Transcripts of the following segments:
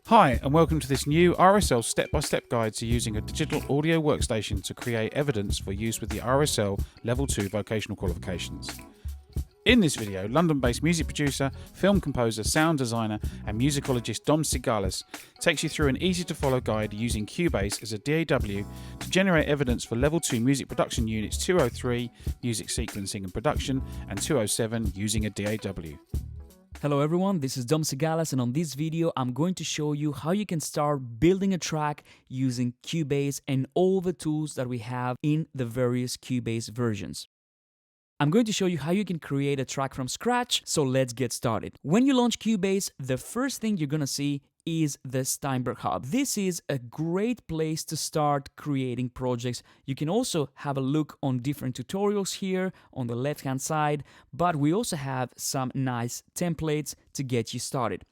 Hi, and welcome to this new RSL step-by-step guide to using a digital audio workstation to create evidence for use with the RSL Level 2 vocational qualifications. In this video, London-based music producer, film composer, sound designer and musicologist Dom Sigalas takes you through an easy-to-follow guide using Cubase as a DAW to generate evidence for Level 2 music production units 203, music sequencing and production, and 207 using a DAW. Hello everyone, this is Dom Sigalas, and on this video I'm going to show you how you can start building a track using Cubase and all the tools that we have in the various Cubase versions. I'm going to show you how you can create a track from scratch, so let's get started. When you launch Cubase, the first thing you're gonna see is the Steinburg Hub. This is a great place to start creating projects. You can also have a look on different tutorials here on the left hand side, but we also have some nice templates to get you started.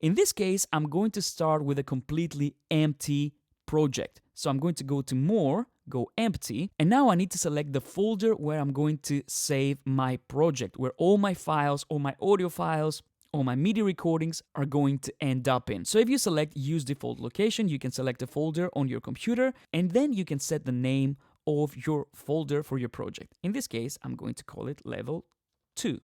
In this case, I'm going to start with a completely empty project. So I'm going to go to More, go Empty, and now I need to select the folder where I'm going to save my project, where all my files, all my audio files, all my MIDI recordings are going to end up in. So if you select Use Default Location, you can select a folder on your computer, and then you can set the name of your folder for your project. In this case, I'm going to call it Level 2.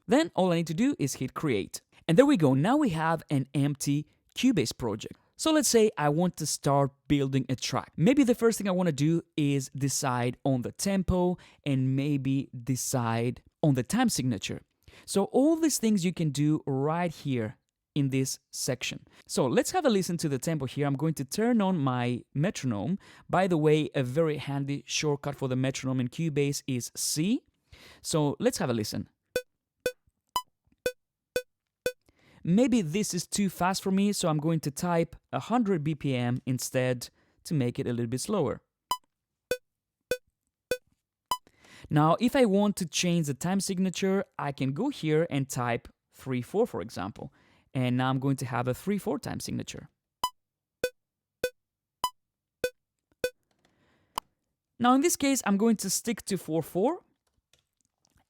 Then all I need to do is hit Create. And there we go, now we have an empty Cubase project. So let's say I want to start building a track. Maybe the first thing I want to do is decide on the tempo and maybe decide on the time signature. So all these things you can do right here in this section. So let's have a listen to the tempo here. I'm going to turn on my metronome. By the way, a very handy shortcut for the metronome in Cubase is C. So let's have a listen. Maybe this is too fast for me, so I'm going to type 100 BPM instead to make it a little bit slower. Now, if I want to change the time signature, I can go here and type 3/4, for example. And now I'm going to have a 3/4 time signature. Now, in this case, I'm going to stick to 4/4.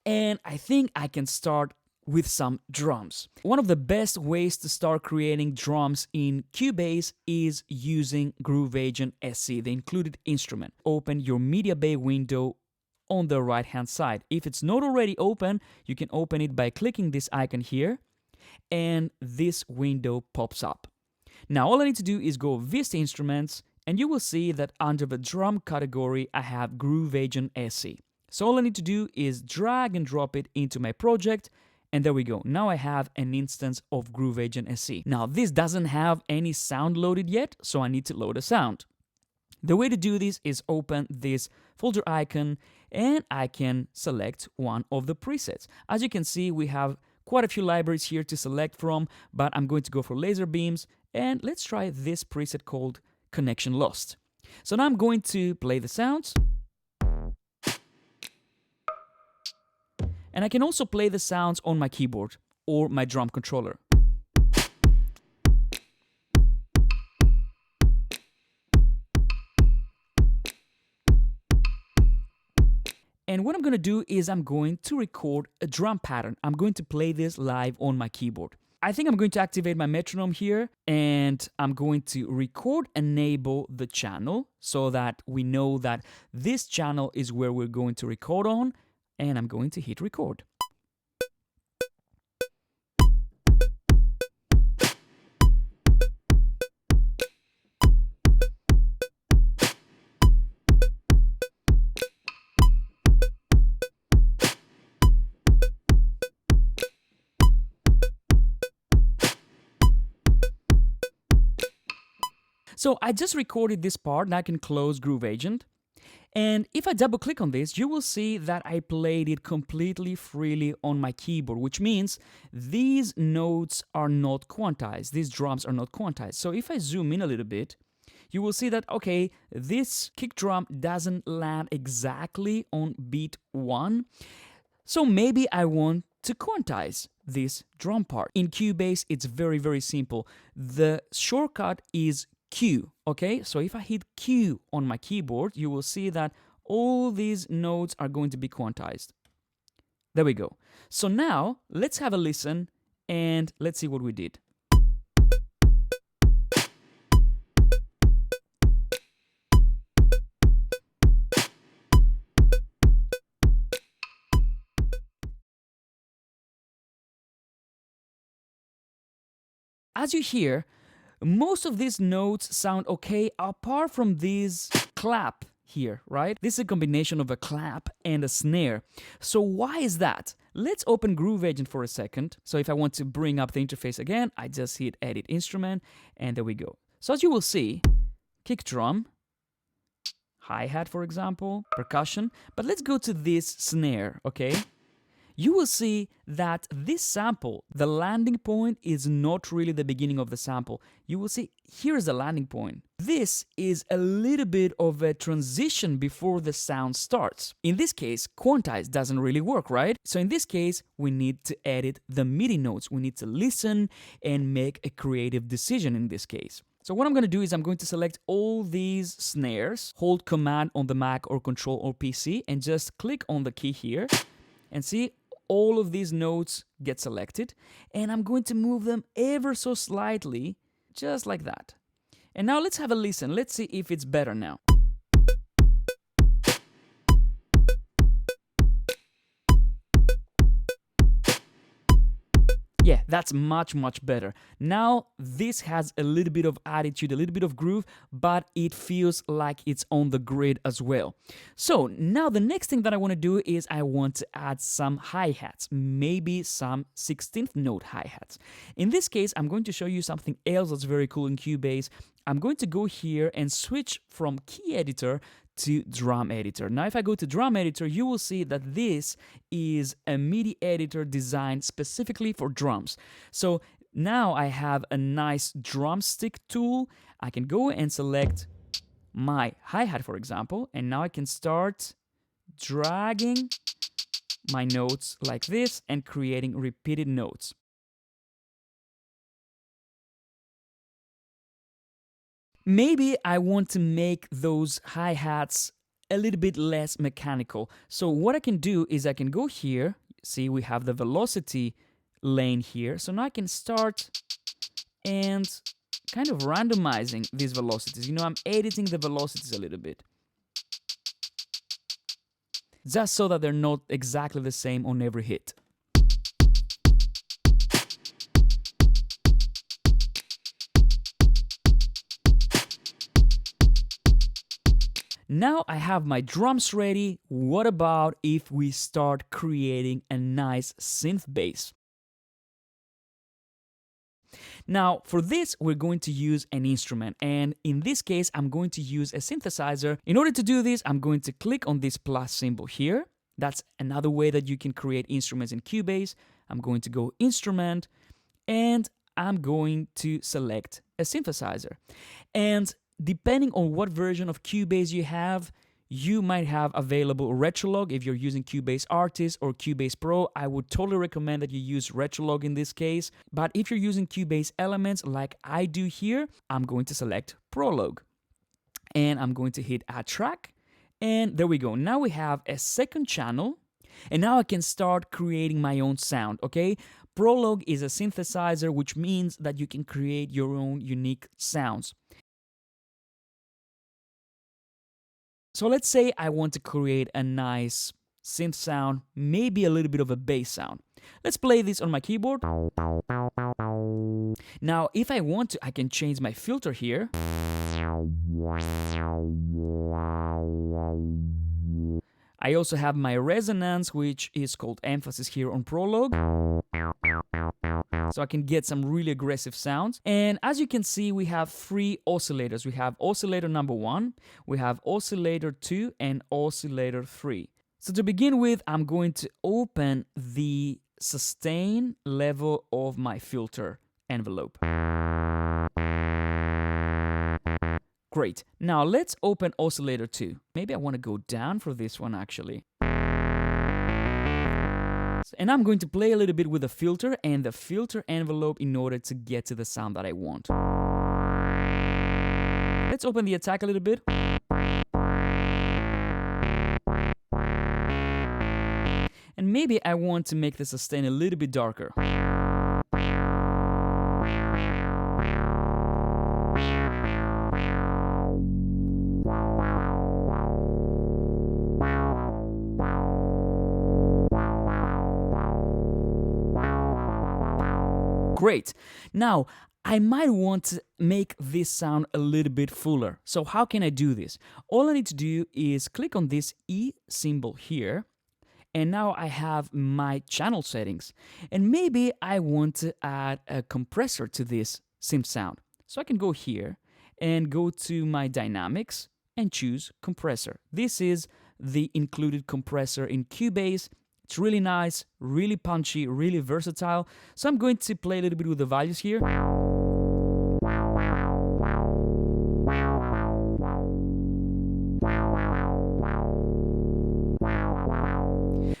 And I think I can start with some drums. One of the best ways to start creating drums in Cubase is using Groove Agent SE, the included instrument. Open your Media Bay window on the right hand side. If it's not already open, you can open it by clicking this icon here, and this window pops up. Now all I need to do is go Vista Instruments, and you will see that under the drum category I have Groove Agent SE. So all I need to do is drag and drop it into my project. And there we go. Now I have an instance of Groove Agent SE. Now this doesn't have any sound loaded yet, so I need to load a sound. The way to do this is open this folder icon and I can select one of the presets. As you can see, we have quite a few libraries here to select from, but I'm going to go for laser beams, and let's try this preset called Connection Lost. So now I'm going to play the sounds. And I can also play the sounds on my keyboard or my drum controller. And what I'm going to do is I'm going to record a drum pattern. I'm going to play this live on my keyboard. I think I'm going to activate my metronome here, and I'm going to record enable the channel so that we know that this channel is where we're going to record on. And I'm going to hit record. So I just recorded this part, and I can close Groove Agent. And if I double click on this, you will see that I played it completely freely on my keyboard, which means these notes are not quantized, these drums are not quantized. So if I zoom in a little bit, you will see that, okay, this kick drum doesn't land exactly on beat 1. So maybe I want to quantize this drum part. In Cubase, it's very, very simple. The shortcut is Q, okay? So if I hit Q on my keyboard, you will see that all these notes are going to be quantized. There we go. So now, let's have a listen and let's see what we did. As you hear, most of these notes sound okay apart from this clap here, right? This is a combination of a clap and a snare. So why is that? Let's open Groove Agent for a second. So if I want to bring up the interface again, I just hit Edit Instrument, and there we go. So as you will see, kick drum, hi-hat for example, percussion, but let's go to this snare, okay? You will see that this sample, the landing point, is not really the beginning of the sample. You will see, here's the landing point. This is a little bit of a transition before the sound starts. In this case, quantize doesn't really work, right? So in this case, we need to edit the MIDI notes. We need to listen and make a creative decision in this case. So what I'm going to do is I'm going to select all these snares, hold Command on the Mac or Control or PC, and just click on the key here, and see, all of these notes get selected, and I'm going to move them ever so slightly, just like that. And now let's have a listen. Let's see if it's better now. Yeah, that's much, much better. Now, this has a little bit of attitude, a little bit of groove, but it feels like it's on the grid as well. So now the next thing that I want to do is I want to add some hi-hats, maybe some 16th note hi-hats. In this case, I'm going to show you something else that's very cool in Cubase. I'm going to go here and switch from Key Editor to Drum Editor. Now if I go to Drum Editor, you will see that this is a MIDI editor designed specifically for drums. So now I have a nice drumstick tool. I can go and select my hi-hat, for example, and now I can start dragging my notes like this and creating repeated notes. Maybe I want to make those hi-hats a little bit less mechanical. So what I can do is I can go here, see we have the velocity lane here. So now I can start and kind of randomizing these velocities. You know, I'm editing the velocities a little bit, just so that they're not exactly the same on every hit. Now I have my drums ready. What about if we start creating a nice synth bass? Now for this we're going to use an instrument, and in this case I'm going to use a synthesizer. In order to do this, I'm going to click on this plus symbol here. That's another way that you can create instruments in Cubase. I'm going to go Instrument, and I'm going to select a synthesizer. And depending on what version of Cubase you have, you might have available Retrolog. If you're using Cubase Artist or Cubase Pro, I would totally recommend that you use Retrolog in this case. But if you're using Cubase Elements like I do here, I'm going to select Prolog. And I'm going to hit Add Track. And there we go. Now we have a second channel. And now I can start creating my own sound, okay? Prolog is a synthesizer, which means that you can create your own unique sounds. So let's say I want to create a nice synth sound, maybe a little bit of a bass sound. Let's play this on my keyboard. Now, if I want to, I can change my filter here. I also have my resonance, which is called emphasis here on Prolog. So I can get some really aggressive sounds. And as you can see, we have 3 oscillators. We have oscillator number 1, we have oscillator 2, and oscillator 3. So to begin with, I'm going to open the sustain level of my filter envelope. Great. Now let's open oscillator 2. Maybe I want to go down for this one actually. And I'm going to play a little bit with the filter and the filter envelope in order to get to the sound that I want. Let's open the attack a little bit. And maybe I want to make the sustain a little bit darker. Great. Now, I might want to make this sound a little bit fuller. So how can I do this? All I need to do is click on this E symbol here. And now I have my channel settings. And maybe I want to add a compressor to this synth sound. So I can go here and go to my dynamics and choose compressor. This is the included compressor in Cubase. It's really nice, really punchy, really versatile. So I'm going to play a little bit with the values here.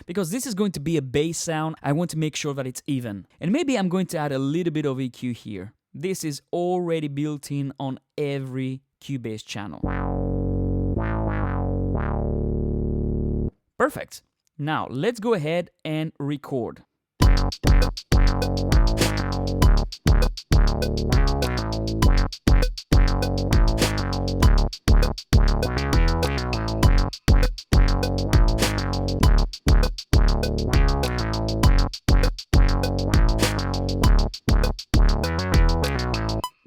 Because this is going to be a bass sound, I want to make sure that it's even. And maybe I'm going to add a little bit of EQ here. This is already built in on every Cubase channel. Perfect. Now, let's go ahead and record.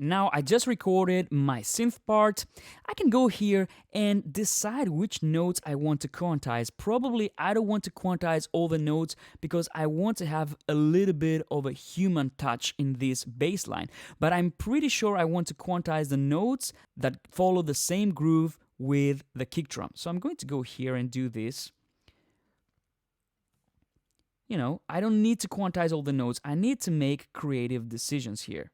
Now I just recorded my synth part. I can go here and decide which notes I want to quantize. Probably I don't want to quantize all the notes because I want to have a little bit of a human touch in this bass line. But I'm pretty sure I want to quantize the notes that follow the same groove with the kick drum. So I'm going to go here and do this. You know, I don't need to quantize all the notes. I need to make creative decisions here.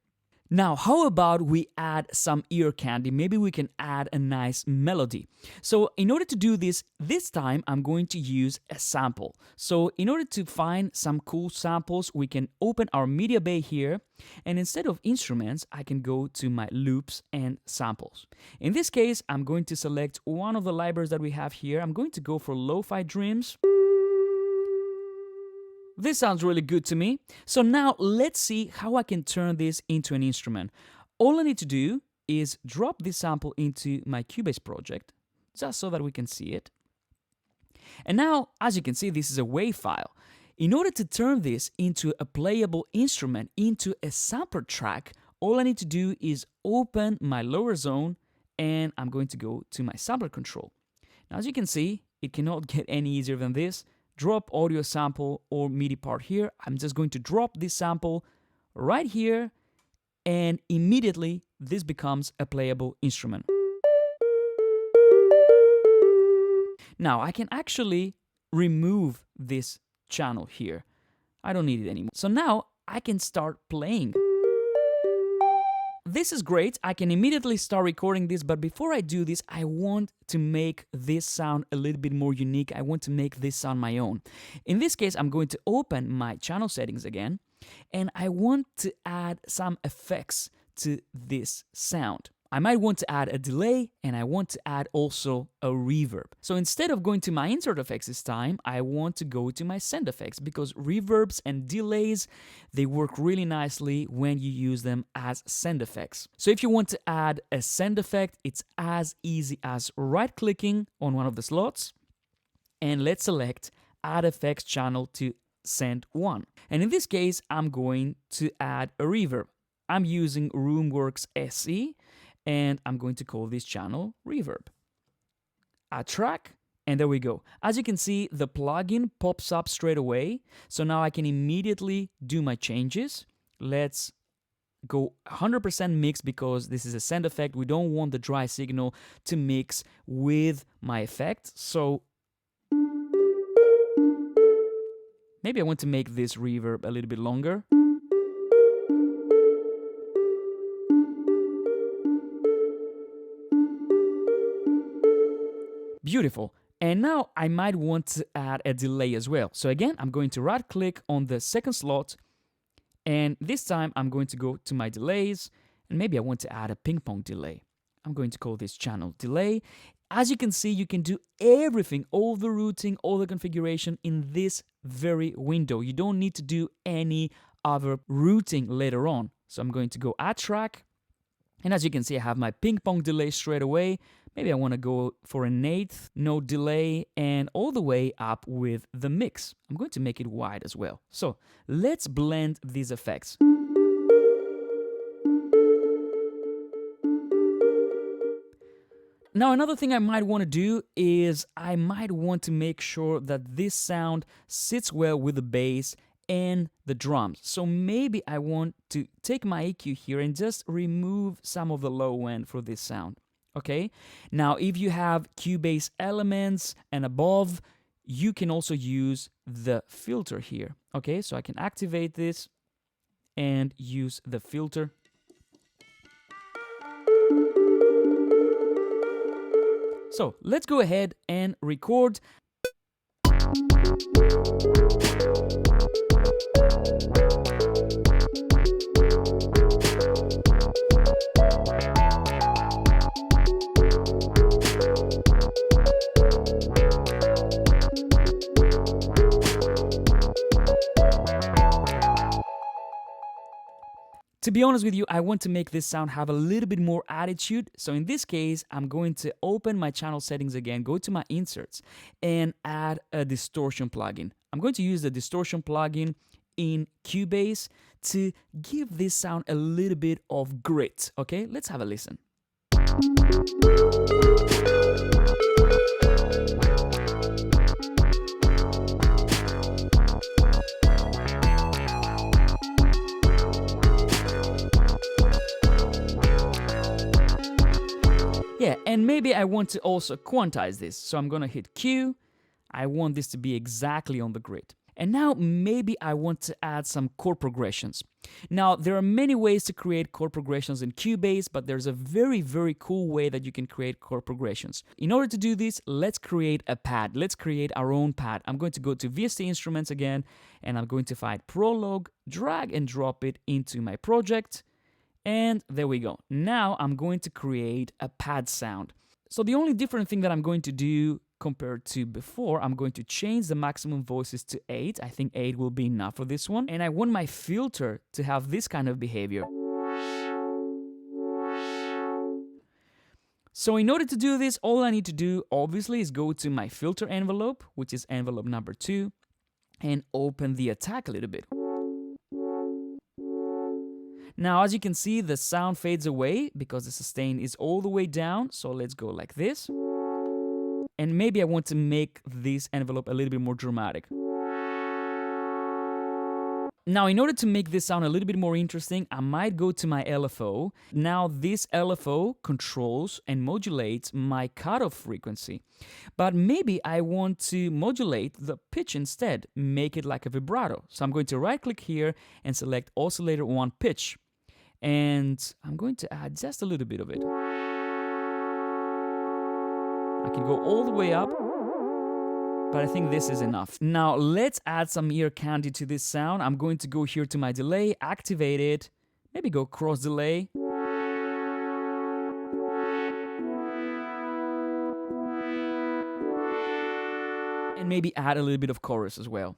Now, how about we add some ear candy? Maybe we can add a nice melody. So in order to do this time I'm going to use a sample. So in order to find some cool samples, we can open our media bay here, and instead of instruments, I can go to my loops and samples. In this case, I'm going to select one of the libraries that we have here. I'm going to go for Lo-Fi Dreams. This sounds really good to me. So now let's see how I can turn this into an instrument. All I need to do is drop this sample into my Cubase project, just so that we can see it. And now, as you can see, this is a WAV file. In order to turn this into a playable instrument, into a sampler track, all I need to do is open my lower zone, and I'm going to go to my sampler control. Now, as you can see, it cannot get any easier than this. Drop audio sample or MIDI part here. I'm just going to drop this sample right here, and immediately this becomes a playable instrument. Now I can actually remove this channel here. I don't need it anymore. So now I can start playing. This is great. I can immediately start recording this, but before I do this, I want to make this sound a little bit more unique. I want to make this sound my own. In this case, I'm going to open my channel settings again, and I want to add some effects to this sound. I might want to add a delay, and I want to add also a reverb. So instead of going to my insert effects this time, I want to go to my send effects, because reverbs and delays, they work really nicely when you use them as send effects. So if you want to add a send effect, it's as easy as right-clicking on one of the slots, and let's select Add Effects Channel to Send One. And in this case, I'm going to add a reverb. I'm using Roomworks SE, and I'm going to call this channel Reverb. Add track, and there we go. As you can see, the plugin pops up straight away, so now I can immediately do my changes. Let's go 100% mix, because this is a send effect. We don't want the dry signal to mix with my effect, so maybe I want to make this reverb a little bit longer. Beautiful. And now I might want to add a delay as well. So again, I'm going to right click on the second slot, and this time I'm going to go to my delays, and maybe I want to add a ping pong delay. I'm going to call this channel delay. As you can see, you can do everything, all the routing, all the configuration in this very window. You don't need to do any other routing later on. So I'm going to go add track. And as you can see, I have my ping pong delay straight away. Maybe I want to go for an 1/8 note delay and all the way up with the mix. I'm going to make it wide as well. So let's blend these effects. Now, another thing I might want to do is I might want to make sure that this sound sits well with the bass and the drums. So maybe I want to take my EQ here and just remove some of the low end for this sound. Okay? Now, if you have Cubase elements and above, you can also use the filter here. Okay? So I can activate this and use the filter. So let's go ahead and record. To be honest with you, I want to make this sound have a little bit more attitude. So in this case, I'm going to open my channel settings again, go to my inserts, and add a distortion plugin. I'm going to use the distortion plugin in Cubase to give this sound a little bit of grit. Okay, let's have a listen. Yeah, and maybe I want to also quantize this. So I'm gonna hit Q. I want this to be exactly on the grid. And now maybe I want to add some chord progressions. Now, there are many ways to create chord progressions in Cubase, but there's a very, very cool way that you can create chord progressions. In order to do this, let's create a pad. Let's create our own pad. I'm going to go to VST Instruments again, and I'm going to find Prologue, drag and drop it into my project. And there we go. Now I'm going to create a pad sound. So the only different thing that I'm going to do compared to before, I'm going to change the maximum voices to 8. I think 8 will be enough for this one. And I want my filter to have this kind of behavior. So in order to do this, all I need to do obviously is go to my filter envelope, which is envelope number 2, and open the attack a little bit. Now, as you can see, the sound fades away because the sustain is all the way down. So let's go like this. And maybe I want to make this envelope a little bit more dramatic. Now, in order to make this sound a little bit more interesting, I might go to my LFO. Now, this LFO controls and modulates my cutoff frequency. But maybe I want to modulate the pitch instead, make it like a vibrato. So I'm going to right-click here and select Oscillator 1 Pitch. And I'm going to add just a little bit of it. I can go all the way up, but I think this is enough. Now let's add some ear candy to this sound. I'm going to go here to my delay, activate it, maybe go cross delay. And maybe add a little bit of chorus as well.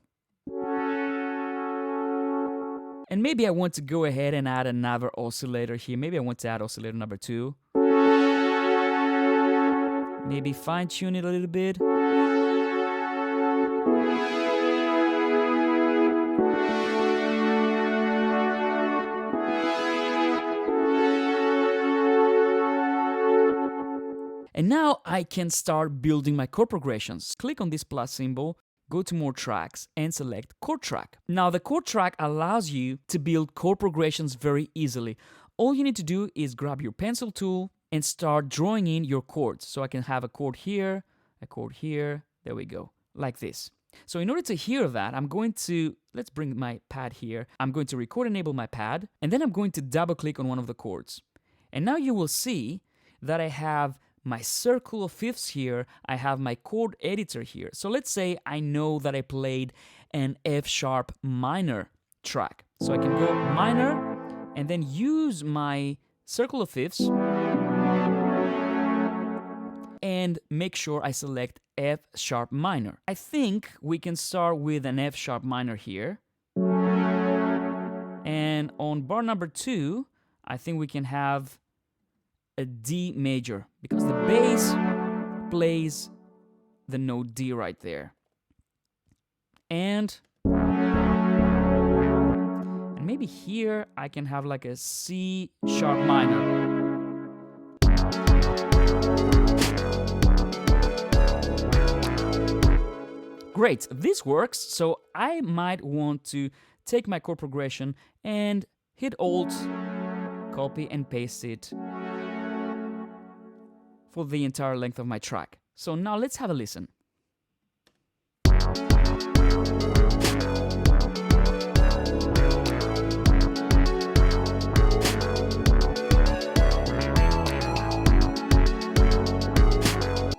And maybe I want to go ahead and add another oscillator here. Maybe I want to add oscillator number 2. Maybe fine-tune it a little bit. And now I can start building my chord progressions. Click on this plus symbol, go to more tracks and select chord track. Now the chord track allows you to build chord progressions very easily. All you need to do is grab your pencil tool and start drawing in your chords. So I can have a chord here, there we go, like this. So in order to hear that, I'm going to, let's bring my pad here. I'm going to record enable my pad, and then I'm going to double click on one of the chords. And now you will see that I have my circle of fifths here, I have my chord editor here. So let's say I know that I played an F sharp minor track. So I can go minor and then use my circle of fifths and make sure I select F sharp minor. I think we can start with an F sharp minor here. And on bar number 2, I think we can have a D major because the bass plays the note D right there. And maybe here I can have like a C sharp minor. Great, this works, so I might want to take my chord progression and hit Alt, copy and paste it for the entire length of my track. So now let's have a listen.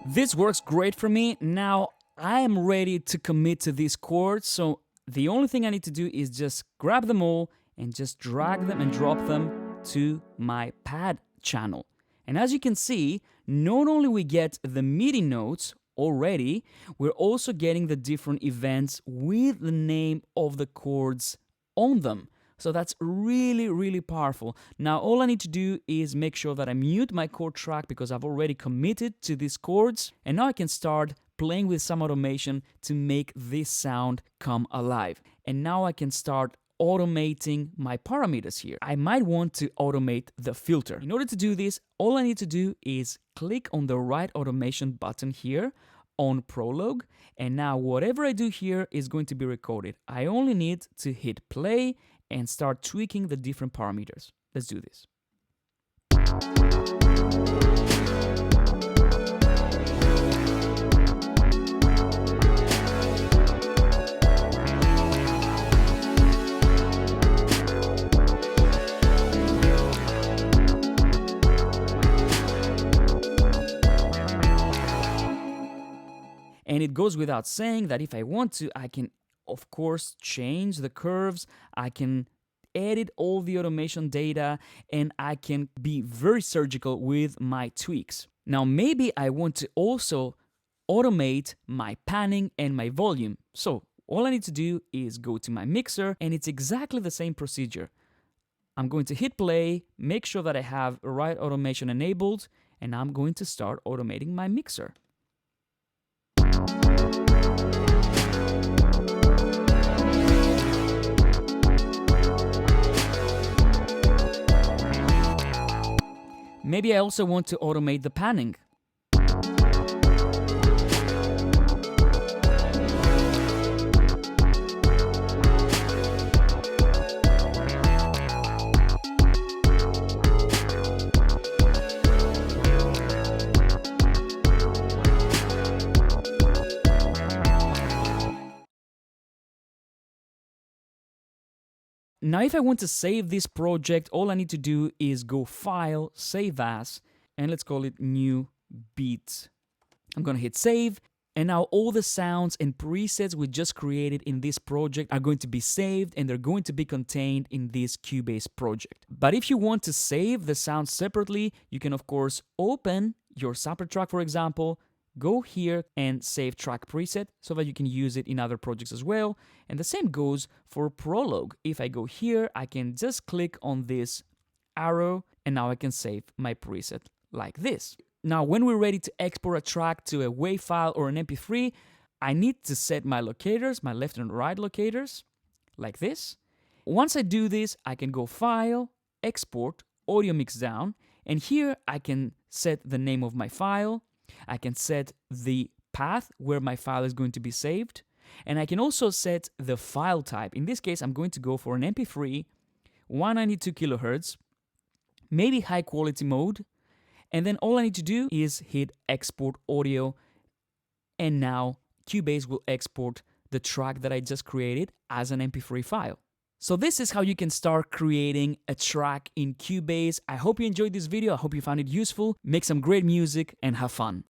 This works great for me. Now I am ready to commit to these chords, so the only thing I need to do is just grab them all and just drag them and drop them to my pad channel. And as you can see, not only we get the MIDI notes already, we're also getting the different events with the name of the chords on them. So that's really, really powerful. Now all I need to do is make sure that I mute my chord track because I've already committed to these chords, and now I can start playing with some automation to make this sound come alive. And now I can start automating my parameters here. I might want to automate the filter. In order to do this, all I need to do is click on the right automation button here on Prologue, and now whatever I do here is going to be recorded. I only need to hit play and start tweaking the different parameters. Let's do this. And it goes without saying that if I want to, I can, of course, change the curves, I can edit all the automation data, and I can be very surgical with my tweaks. Now, maybe I want to also automate my panning and my volume. So all I need to do is go to my mixer, and it's exactly the same procedure. I'm going to hit play, make sure that I have right automation enabled, and I'm going to start automating my mixer. Maybe I also want to automate the panning. Now, if I want to save this project, all I need to do is go File, Save As, and let's call it New Beat. I'm gonna hit Save, and now all the sounds and presets we just created in this project are going to be saved, and they're going to be contained in this Cubase project. But if you want to save the sounds separately, you can of course open your sample track, for example, go here and save track preset so that you can use it in other projects as well. And the same goes for Prologue. If I go here, I can just click on this arrow, and now I can save my preset like this. Now, when we're ready to export a track to a WAV file or an MP3, I need to set my locators, my left and right locators, like this. Once I do this, I can go File, Export, Audio Mix Down, and here I can set the name of my file. I can set the path where my file is going to be saved, and I can also set the file type. In this case, I'm going to go for an MP3, 192 kilohertz, maybe high quality mode, and then all I need to do is hit Export Audio, and now Cubase will export the track that I just created as an MP3 file. So this is how you can start creating a track in Cubase. I hope you enjoyed this video. I hope you found it useful. Make some great music and have fun.